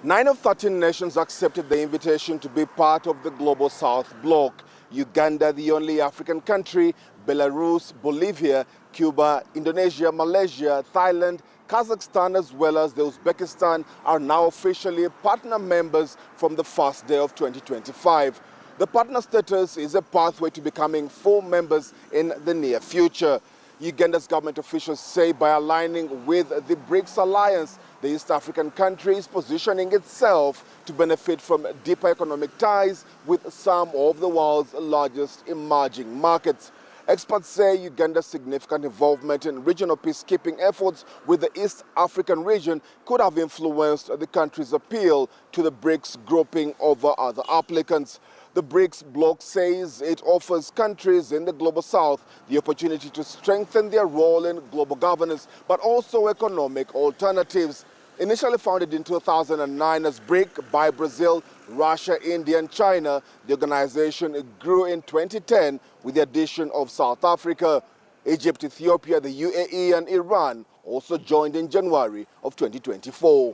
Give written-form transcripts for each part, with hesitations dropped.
9 of 13 nations accepted the invitation to be part of the Global South bloc. Uganda, the only African country, Belarus, Bolivia, Cuba, Indonesia, Malaysia, Thailand, Kazakhstan, as well as the Uzbekistan are now officially partner members from the first day of 2025. The partner status is a pathway to becoming full members in the near future. Uganda's government officials say by aligning with the BRICS alliance, the East African country is positioning itself to benefit from deeper economic ties with some of the world's largest emerging markets. Experts say Uganda's significant involvement in regional peacekeeping efforts with the East African region could have influenced the country's appeal to the BRICS grouping over other applicants. The BRICS bloc says it offers countries in the Global South the opportunity to strengthen their role in global governance, but also economic alternatives. Initially founded in 2009 as BRIC by Brazil, Russia, India and China, the organization grew in 2010 with the addition of South Africa. Egypt, Ethiopia, the UAE and Iran also joined in January of 2024.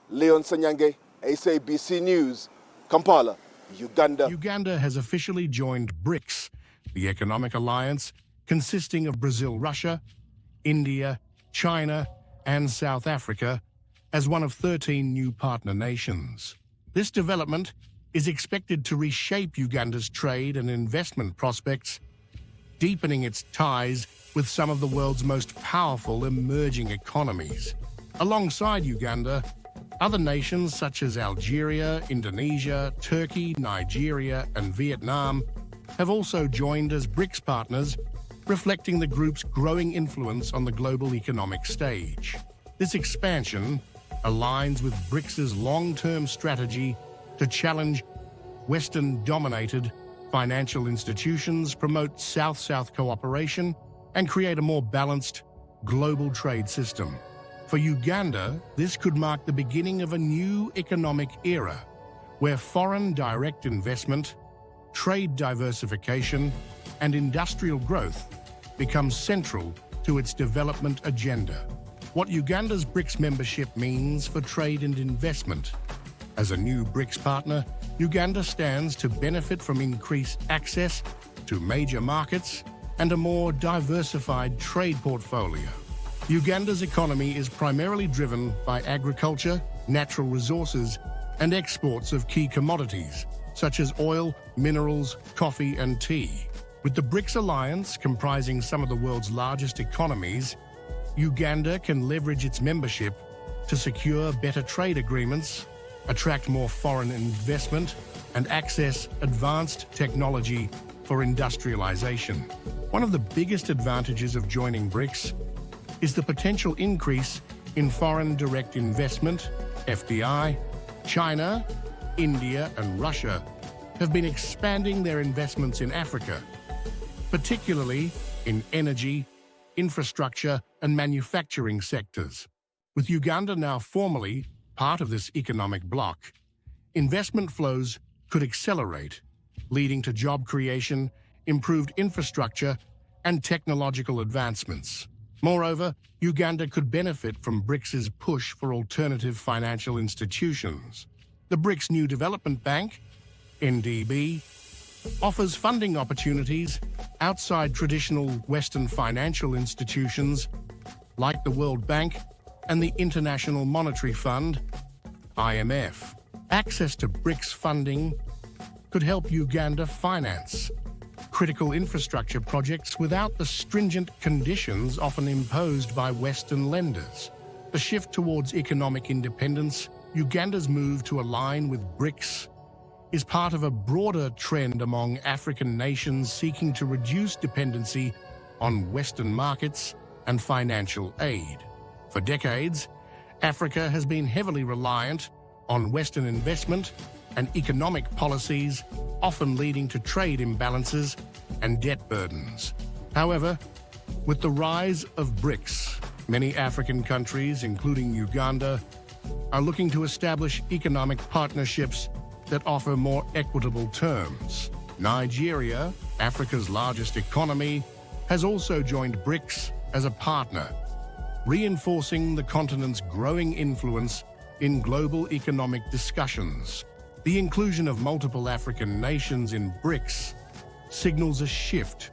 Leon Sanyange, SABC News, Kampala, Uganda. Uganda has officially joined BRICS, the economic alliance consisting of Brazil, Russia, India, China and South Africa, as one of 13 new partner nations. This development is expected to reshape Uganda's trade and investment prospects, deepening its ties with some of the world's most powerful emerging economies. Alongside Uganda, other nations such as Algeria, Indonesia, Turkey, Nigeria and Vietnam have also joined as BRICS partners, reflecting the group's growing influence on the global economic stage. This expansion aligns with BRICS's long-term strategy to challenge Western-dominated financial institutions, promote South-South cooperation, and create a more balanced global trade system. For Uganda, this could mark the beginning of a new economic era, where foreign direct investment, trade diversification, and industrial growth become central to its development agenda. What Uganda's BRICS membership means for trade and investment. As a new BRICS partner, Uganda stands to benefit from increased access to major markets and a more diversified trade portfolio. Uganda's economy is primarily driven by agriculture, natural resources, and exports of key commodities, such as oil, minerals, coffee, and tea. With the BRICS alliance comprising some of the world's largest economies, Uganda can leverage its membership to secure better trade agreements, attract more foreign investment, and access advanced technology for industrialization. One of the biggest advantages of joining BRICS is the potential increase in foreign direct investment. FDI, China, India, and Russia have been expanding their investments in Africa, particularly in energy, infrastructure, and manufacturing sectors. With Uganda now formally part of this economic bloc, investment flows could accelerate, leading to job creation, improved infrastructure, and technological advancements. Moreover, Uganda could benefit from BRICS's push for alternative financial institutions. The BRICS New Development Bank, NDB, offers funding opportunities outside traditional Western financial institutions like the World Bank and the International Monetary Fund, IMF. Access to BRICS funding could help Uganda finance critical infrastructure projects without the stringent conditions often imposed by Western lenders. The shift towards economic independence, Uganda's move to align with BRICS, is part of a broader trend among African nations seeking to reduce dependency on Western markets and financial aid. For decades, Africa has been heavily reliant on Western investment and economic policies, often leading to trade imbalances and debt burdens. However, with the rise of BRICS, many African countries, including Uganda, are looking to establish economic partnerships that offer more equitable terms. Nigeria, Africa's largest economy, has also joined BRICS as a partner, reinforcing the continent's growing influence in global economic discussions. The inclusion of multiple African nations in BRICS signals a shift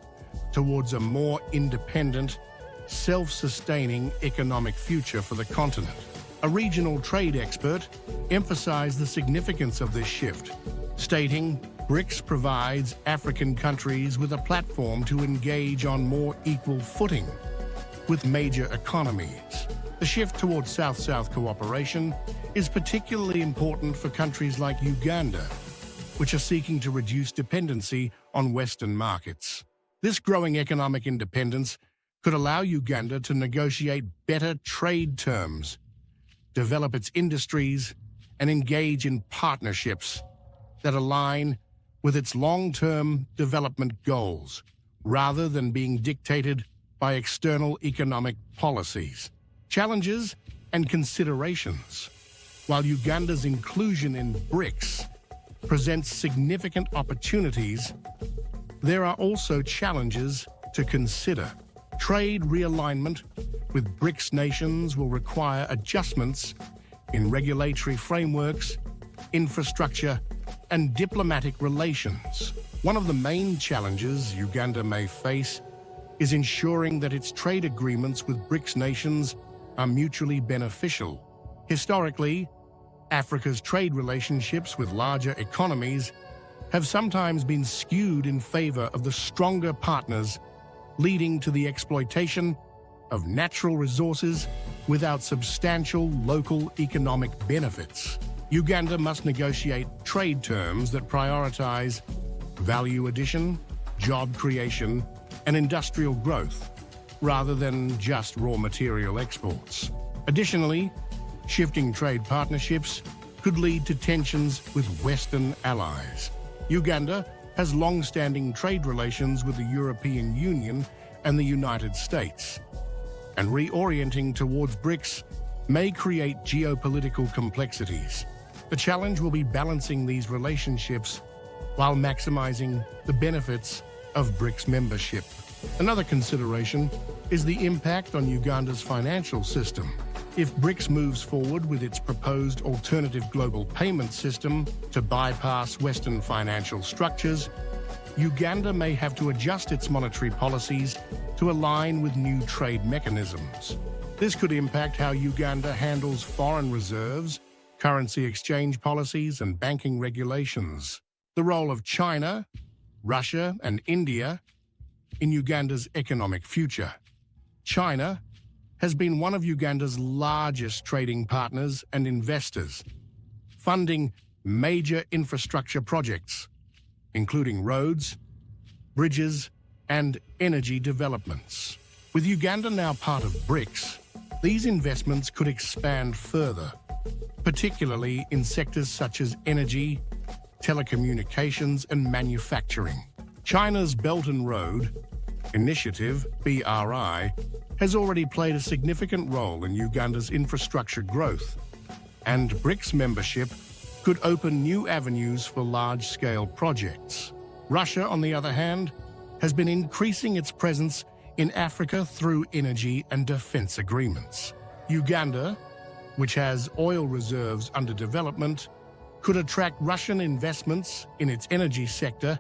towards a more independent, self-sustaining economic future for the continent. A regional trade expert emphasized the significance of this shift, stating, BRICS provides African countries with a platform to engage on more equal footing with major economies. The shift towards South-South cooperation is particularly important for countries like Uganda, which are seeking to reduce dependency on Western markets. This growing economic independence could allow Uganda to negotiate better trade terms, develop its industries, and engage in partnerships that align with its long-term development goals, rather than being dictated by external economic policies. Challenges and considerations. While Uganda's inclusion in BRICS presents significant opportunities, there are also challenges to consider. Trade realignment with BRICS nations will require adjustments in regulatory frameworks, infrastructure, and diplomatic relations. One of the main challenges Uganda may face is ensuring that its trade agreements with BRICS nations are mutually beneficial. Historically, Africa's trade relationships with larger economies have sometimes been skewed in favor of the stronger partners, leading to the exploitation of natural resources without substantial local economic benefits. Uganda must negotiate trade terms that prioritize value addition, job creation, and industrial growth, rather than just raw material exports. Additionally, shifting trade partnerships could lead to tensions with Western allies. Uganda has long-standing trade relations with the European Union and the United States, and reorienting towards BRICS may create geopolitical complexities. The challenge will be balancing these relationships while maximizing the benefits of BRICS membership. Another consideration is the impact on Uganda's financial system. If BRICS moves forward with its proposed alternative global payment system to bypass Western financial structures, Uganda may have to adjust its monetary policies to align with new trade mechanisms. This could impact how Uganda handles foreign reserves, currency exchange policies, and banking regulations. The role of China, Russia, and India in Uganda's economic future. China has been one of Uganda's largest trading partners and investors, funding major infrastructure projects, including roads, bridges, and energy developments. With Uganda now part of BRICS, these investments could expand further, particularly in sectors such as energy, telecommunications, and manufacturing. China's Belt and Road Initiative, BRI, has already played a significant role in Uganda's infrastructure growth, and BRICS membership could open new avenues for large-scale projects. Russia, on the other hand, has been increasing its presence in Africa through energy and defense agreements. Uganda, which has oil reserves under development, could attract Russian investments in its energy sector,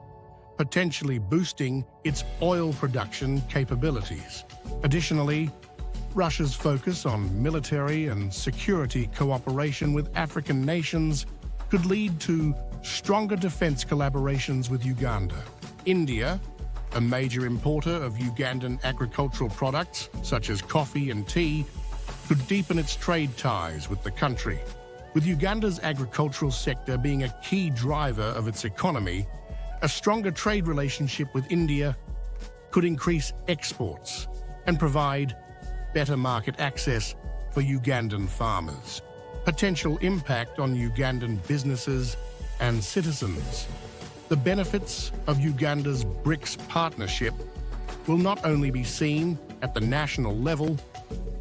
potentially boosting its oil production capabilities. Additionally, Russia's focus on military and security cooperation with African nations could lead to stronger defense collaborations with Uganda. India, a major importer of Ugandan agricultural products such as coffee and tea, could deepen its trade ties with the country. With Uganda's agricultural sector being a key driver of its economy, a stronger trade relationship with India could increase exports and provide better market access for Ugandan farmers. Potential impact on Ugandan businesses and citizens. The benefits of Uganda's BRICS partnership will not only be seen at the national level,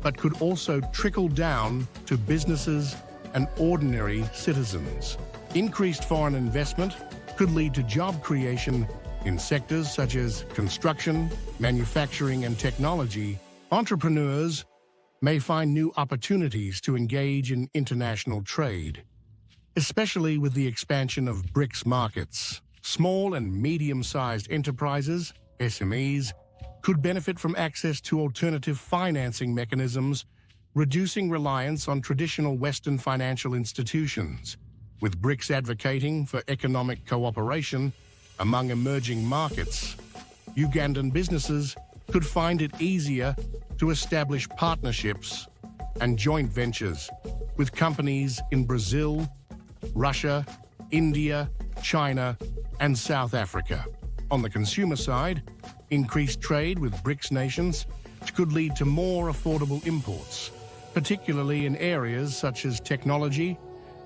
but could also trickle down to businesses and ordinary citizens. Increased foreign investment could lead to job creation in sectors such as construction, manufacturing, and technology. Entrepreneurs may find new opportunities to engage in international trade, especially with the expansion of BRICS markets. Small and medium-sized enterprises, SMEs, could benefit from access to alternative financing mechanisms, reducing reliance on traditional Western financial institutions. With BRICS advocating for economic cooperation among emerging markets, Ugandan businesses could find it easier to establish partnerships and joint ventures with companies in Brazil, Russia, India, China, and South Africa. On the consumer side, increased trade with BRICS nations could lead to more affordable imports, particularly in areas such as technology,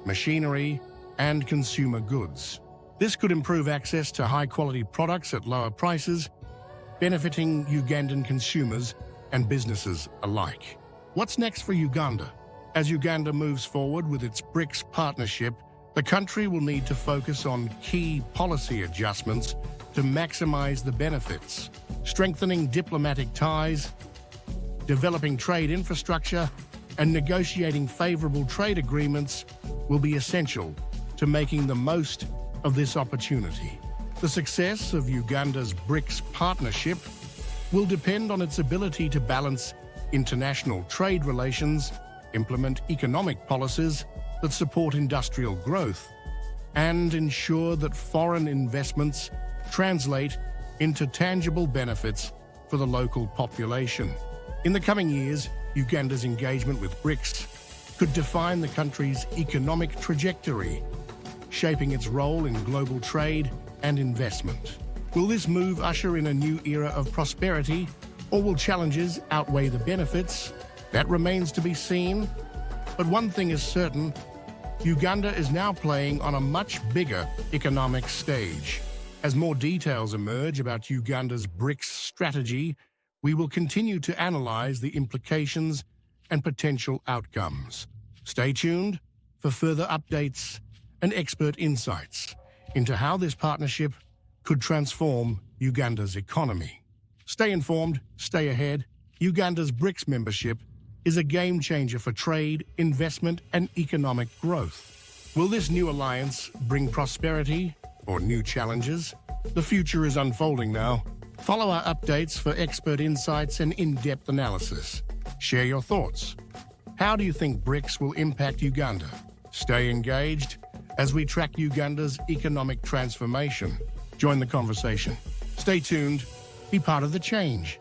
machinery, and consumer goods. This could improve access to high-quality products at lower prices, benefiting Ugandan consumers and businesses alike. What's next for Uganda? As Uganda moves forward with its BRICS partnership, the country will need to focus on key policy adjustments to maximize the benefits. Strengthening diplomatic ties, developing trade infrastructure, and negotiating favorable trade agreements will be essential to making the most of this opportunity. The success of Uganda's BRICS partnership will depend on its ability to balance international trade relations, implement economic policies that support industrial growth, and ensure that foreign investments translate into tangible benefits for the local population. In the coming years, Uganda's engagement with BRICS could define the country's economic trajectory, shaping its role in global trade and investment. Will this move usher in a new era of prosperity, or will challenges outweigh the benefits? That remains to be seen. But one thing is certain, Uganda is now playing on a much bigger economic stage. As more details emerge about Uganda's BRICS strategy, we will continue to analyze the implications and potential outcomes. Stay tuned for further updates and expert insights into how this partnership could transform Uganda's economy. Stay informed, stay ahead. Uganda's BRICS membership is a game changer for trade, investment, and economic growth. Will this new alliance bring prosperity or new challenges? The future is unfolding now. Follow our updates for expert insights and in-depth analysis. Share your thoughts. How do you think BRICS will impact Uganda? Stay engaged as we track Uganda's economic transformation. Join the conversation. Stay tuned. Be part of the change.